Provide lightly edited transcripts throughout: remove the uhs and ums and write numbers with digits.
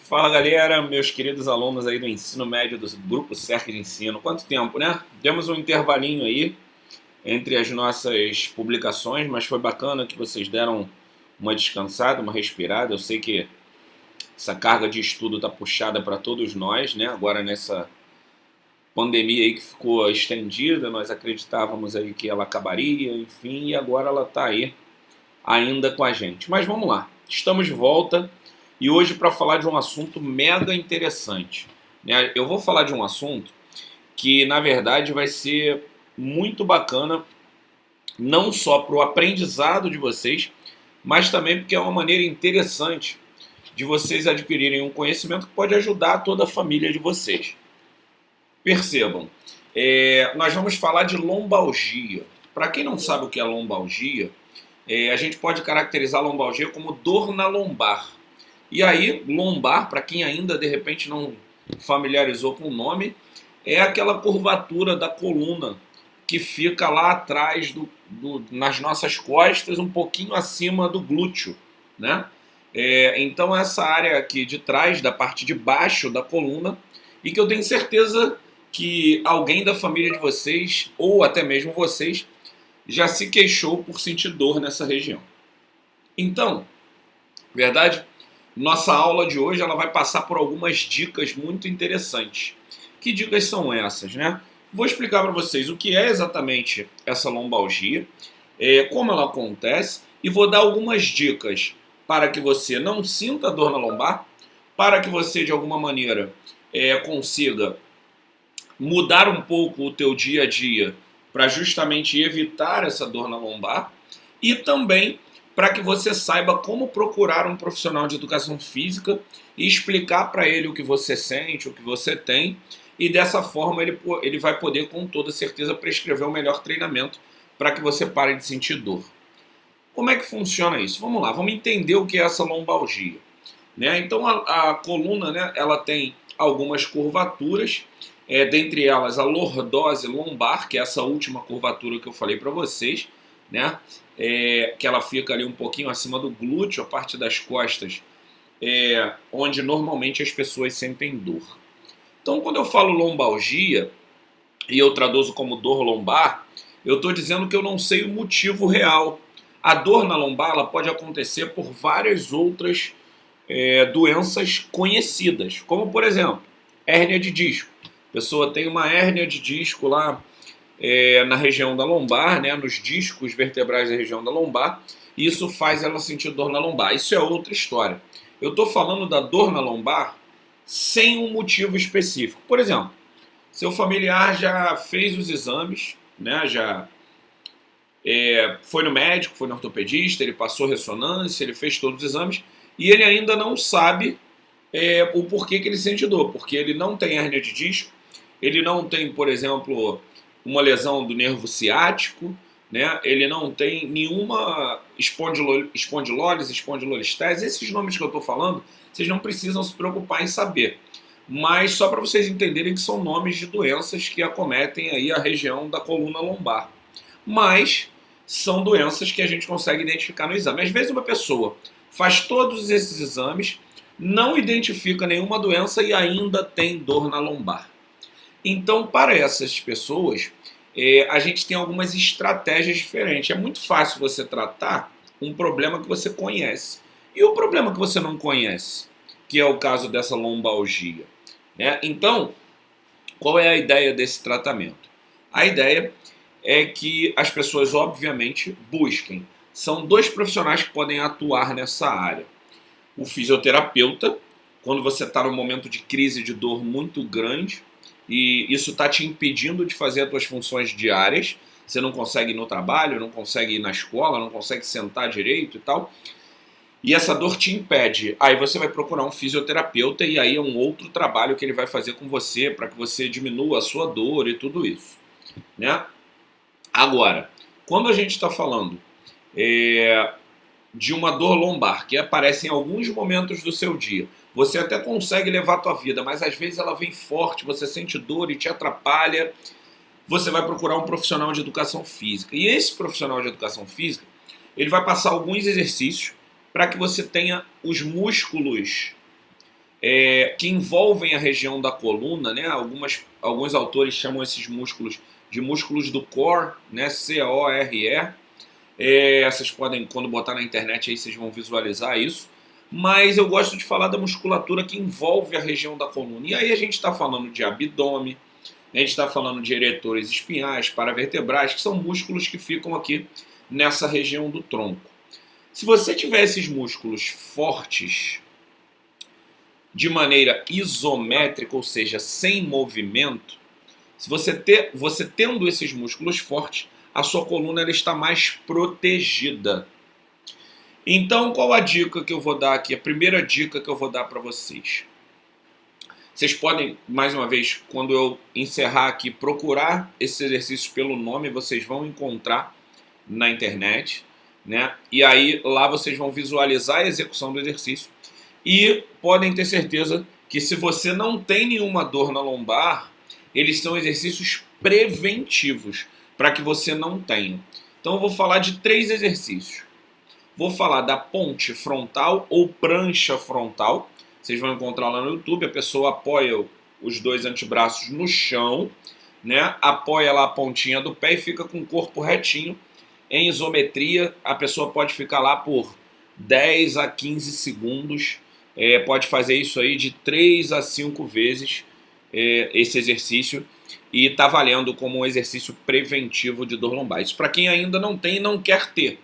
Fala galera, meus queridos alunos aí do ensino médio do Grupo Cerc de Ensino. Quanto tempo, né? Temos um intervalinho aí entre as nossas publicações, mas foi bacana que vocês deram uma descansada, uma respirada. Eu sei que essa carga de estudo está puxada para todos nós, né? Agora nessa pandemia aí que ficou estendida, nós acreditávamos aí que ela acabaria, enfim, e agora ela está aí ainda com a gente. Mas vamos lá, estamos de volta. E hoje para falar de um assunto mega interessante, né? Eu vou falar de um assunto que na verdade vai ser muito bacana, não só para o aprendizado de vocês, mas também porque é uma maneira interessante de vocês adquirirem um conhecimento que pode ajudar toda a família de vocês. Percebam, nós vamos falar de lombalgia. Para quem não sabe o que é lombalgia, a gente pode caracterizar a lombalgia como dor na lombar. E aí, lombar, para quem ainda de repente não familiarizou com o nome, é aquela curvatura da coluna que fica lá atrás, nas nossas costas, um pouquinho acima do glúteo, né? Então essa área aqui de trás, da parte de baixo da coluna, e que eu tenho certeza que alguém da família de vocês, ou até mesmo vocês, já se queixou por sentir dor nessa região. Então, verdade? Nossa aula de hoje ela vai passar por algumas dicas muito interessantes. Que dicas são essas, né? Vou explicar para vocês o que é exatamente essa lombalgia, como ela acontece, e vou dar algumas dicas para que você não sinta dor na lombar, para que você de alguma maneira consiga mudar um pouco o teu dia a dia para justamente evitar essa dor na lombar, e também para que você saiba como procurar um profissional de educação física e explicar para ele o que você sente, o que você tem, e dessa forma ele vai poder com toda certeza prescrever o melhor treinamento para que você pare de sentir dor. Como é que funciona isso? Vamos lá, vamos entender o que é essa lombalgia, né? Então a coluna, né, ela tem algumas curvaturas, dentre elas a lordose lombar, que é essa última curvatura que eu falei para vocês, né? Que ela fica ali um pouquinho acima do glúteo, a parte das costas, onde normalmente as pessoas sentem dor. Então, quando eu falo lombalgia, e eu traduzo como dor lombar, eu estou dizendo que eu não sei o motivo real. A dor na lombar ela pode acontecer por várias outras doenças conhecidas, como por exemplo, hérnia de disco. A pessoa tem uma hérnia de disco lá na região da lombar, né, nos discos vertebrais da região da lombar, e isso faz ela sentir dor na lombar. Isso é outra história. Eu estou falando da dor na lombar sem um motivo específico. Por exemplo, seu familiar já fez os exames, né, já foi no médico, foi no ortopedista, ele passou ressonância, ele fez todos os exames, e ele ainda não sabe o porquê que ele sente dor, porque ele não tem hérnia de disco, ele não tem, por exemplo, uma lesão do nervo ciático, né? Ele não tem nenhuma espondilólise, espondilolistese. Esses nomes que eu estou falando, vocês não precisam se preocupar em saber. Mas só para vocês entenderem que são nomes de doenças que acometem aí a região da coluna lombar. Mas são doenças que a gente consegue identificar no exame. Às vezes uma pessoa faz todos esses exames, não identifica nenhuma doença e ainda tem dor na lombar. Então, para essas pessoas, a gente tem algumas estratégias diferentes. É muito fácil você tratar um problema que você conhece. E o problema que você não conhece, que é o caso dessa lombalgia, né? Então, qual é a ideia desse tratamento? A ideia é que as pessoas, obviamente, busquem. São dois profissionais que podem atuar nessa área. O fisioterapeuta, quando você está num momento de crise de dor muito grande, e isso está te impedindo de fazer as tuas funções diárias, você não consegue ir no trabalho, não consegue ir na escola, não consegue sentar direito e tal, e essa dor te impede. Aí você vai procurar um fisioterapeuta e aí é um outro trabalho que ele vai fazer com você para que você diminua a sua dor e tudo isso, né? Agora, quando a gente está falando de uma dor lombar que aparece em alguns momentos do seu dia, você até consegue levar a tua vida, mas às vezes ela vem forte, você sente dor e te atrapalha, você vai procurar um profissional de educação física. E esse profissional de educação física, ele vai passar alguns exercícios para que você tenha os músculos que envolvem a região da coluna, né? Alguns autores chamam esses músculos de músculos do core, né? C-O-R-E. Vocês podem, quando botar na internet, aí vocês vão visualizar isso. Mas eu gosto de falar da musculatura que envolve a região da coluna. E aí a gente está falando de abdômen, a gente está falando de eretores espinhais, paravertebrais, que são músculos que ficam aqui nessa região do tronco. Se você tiver esses músculos fortes de maneira isométrica, ou seja, sem movimento, se você tendo esses músculos fortes, a sua coluna ela está mais protegida. Então, qual a dica que eu vou dar aqui? A primeira dica que eu vou dar para vocês. Vocês podem, mais uma vez, quando eu encerrar aqui, procurar esses exercícios pelo nome, vocês vão encontrar na internet, né? E aí, lá vocês vão visualizar a execução do exercício. E podem ter certeza que se você não tem nenhuma dor na lombar, eles são exercícios preventivos para que você não tenha. Então eu vou falar de 3 exercícios. Vou falar da ponte frontal ou prancha frontal. Vocês vão encontrar lá no YouTube. A pessoa apoia os 2 antebraços no chão, né? Apoia lá a pontinha do pé e fica com o corpo retinho. Em isometria, a pessoa pode ficar lá por 10 a 15 segundos. Pode fazer isso aí de 3 a 5 vezes, esse exercício, e está valendo como um exercício preventivo de dor lombar. Isso para quem ainda não tem e não quer ter,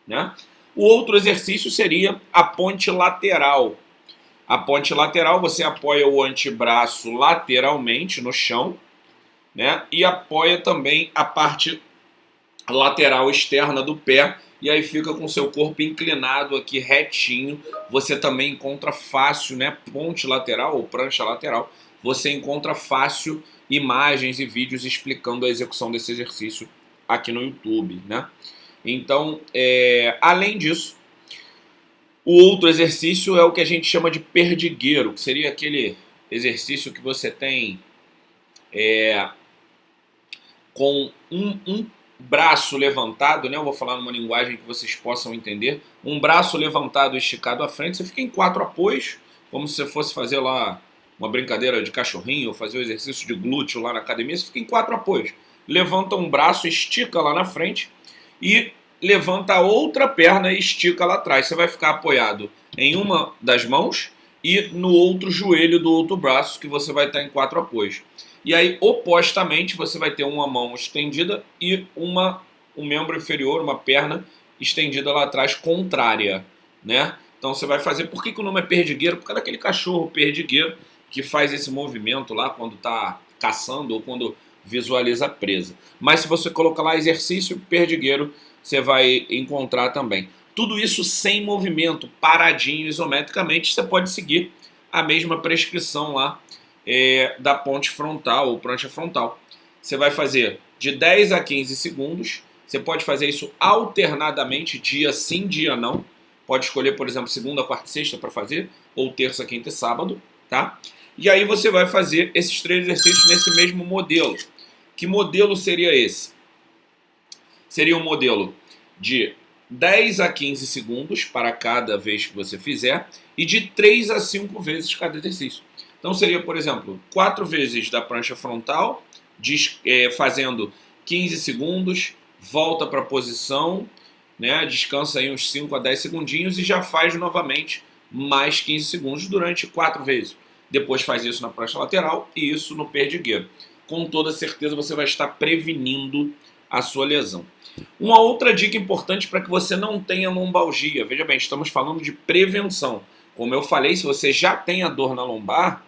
né? O outro exercício seria a ponte lateral. A ponte lateral, você apoia o antebraço lateralmente no chão, né? E apoia também a parte lateral externa do pé, e aí fica com o seu corpo inclinado aqui retinho. Você também encontra fácil, né, ponte lateral ou prancha lateral, você encontra fácil imagens e vídeos explicando a execução desse exercício aqui no YouTube, né? Então, além disso, o outro exercício é o que a gente chama de perdigueiro, que seria aquele exercício que você tem com um braço levantado, né? Eu vou falar numa linguagem que vocês possam entender. Um braço levantado e esticado à frente, você fica em 4 apoios, como se você fosse fazer lá uma brincadeira de cachorrinho, ou fazer o exercício de glúteo lá na academia, você fica em 4 apoios. Levanta um braço, estica lá na frente e levanta a outra perna e estica lá atrás. Você vai ficar apoiado em uma das mãos e no outro joelho do outro braço, que você vai estar em 4 apoios. E aí, opostamente, você vai ter uma mão estendida e um membro inferior, uma perna estendida lá atrás, contrária, né? Então você vai fazer... Por que o nome é perdigueiro? Por causa daquele cachorro perdigueiro que faz esse movimento lá quando está caçando ou quando visualiza a presa. Mas se você colocar lá exercício perdigueiro, você vai encontrar também. Tudo isso sem movimento, paradinho, isometricamente, você pode seguir a mesma prescrição lá da ponte frontal ou prancha frontal. Você vai fazer de 10 a 15 segundos. Você pode fazer isso alternadamente, dia sim, dia não. Pode escolher, por exemplo, segunda, quarta e sexta para fazer, ou terça, quinta e sábado, tá? E aí você vai fazer esses 3 exercícios nesse mesmo modelo. Que modelo seria esse? Seria um modelo de 10 a 15 segundos para cada vez que você fizer e de 3 a 5 vezes cada exercício. Então seria, por exemplo, 4 vezes da prancha frontal, fazendo 15 segundos, volta para a posição, né, descansa aí uns 5 a 10 segundinhos e já faz novamente mais 15 segundos durante 4 vezes. Depois faz isso na prancha lateral e isso no perdigueiro. Com toda certeza você vai estar prevenindo a sua lesão. Uma outra dica importante para que você não tenha lombalgia. Veja bem, estamos falando de prevenção. Como eu falei, se você já tem a dor na lombar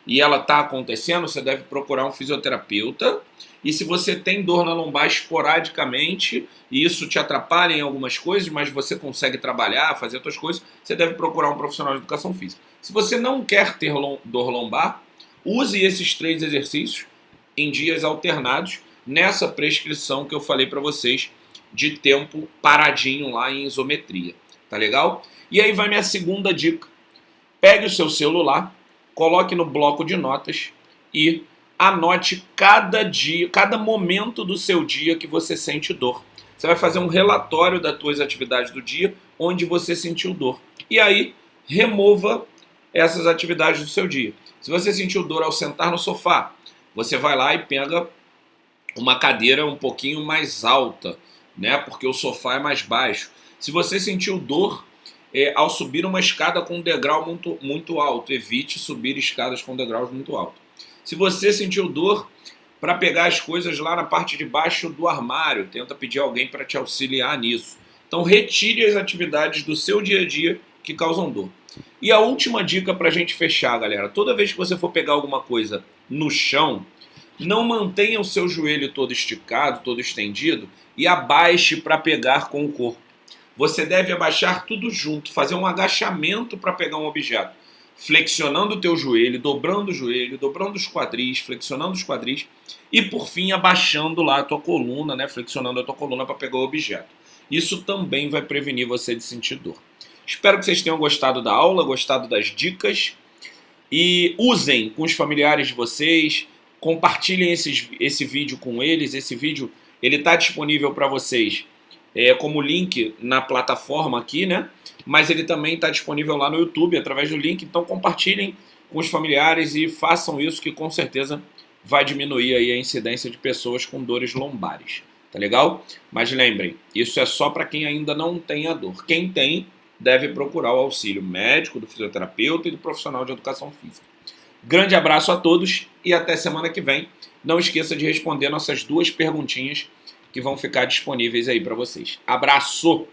e ela está acontecendo, você deve procurar um fisioterapeuta. E se você tem dor na lombar esporadicamente e isso te atrapalha em algumas coisas, mas você consegue trabalhar, fazer outras coisas, você deve procurar um profissional de educação física. Se você não quer ter dor lombar, use esses 3 exercícios em dias alternados nessa prescrição que eu falei para vocês de tempo paradinho lá em isometria. Tá legal? E aí vai minha segunda dica. Pegue o seu celular, coloque no bloco de notas e anote cada dia, cada momento do seu dia que você sente dor. Você vai fazer um relatório das suas atividades do dia onde você sentiu dor. E aí, remova essas atividades do seu dia. Se você sentiu dor ao sentar no sofá, você vai lá e pega uma cadeira um pouquinho mais alta, né? Porque o sofá é mais baixo. Se você sentiu dor ao subir uma escada com um degrau muito alto, evite subir escadas com degraus muito altos. Se você sentiu dor para pegar as coisas lá na parte de baixo do armário, tenta pedir alguém para te auxiliar nisso. Então retire as atividades do seu dia a dia que causam dor. E a última dica para a gente fechar, galera, toda vez que você for pegar alguma coisa no chão, não mantenha o seu joelho todo esticado, todo estendido e abaixe para pegar com o corpo. Você deve abaixar tudo junto, fazer um agachamento para pegar um objeto, flexionando o teu joelho, dobrando os quadris, flexionando os quadris e por fim abaixando lá a tua coluna, né, flexionando a tua coluna para pegar o objeto. Isso também vai prevenir você de sentir dor. Espero que vocês tenham gostado da aula, gostado das dicas e usem com os familiares de vocês, compartilhem esse vídeo com eles. Esse vídeo está disponível para vocês como link na plataforma aqui, né? Mas ele também está disponível lá no YouTube através do link, então compartilhem com os familiares e façam isso que com certeza vai diminuir aí a incidência de pessoas com dores lombares, tá legal? Mas lembrem, isso é só para quem ainda não tem a dor. Quem tem deve procurar o auxílio médico, do fisioterapeuta e do profissional de educação física. Grande abraço a todos e até semana que vem. Não esqueça de responder nossas 2 perguntinhas que vão ficar disponíveis aí para vocês. Abraço!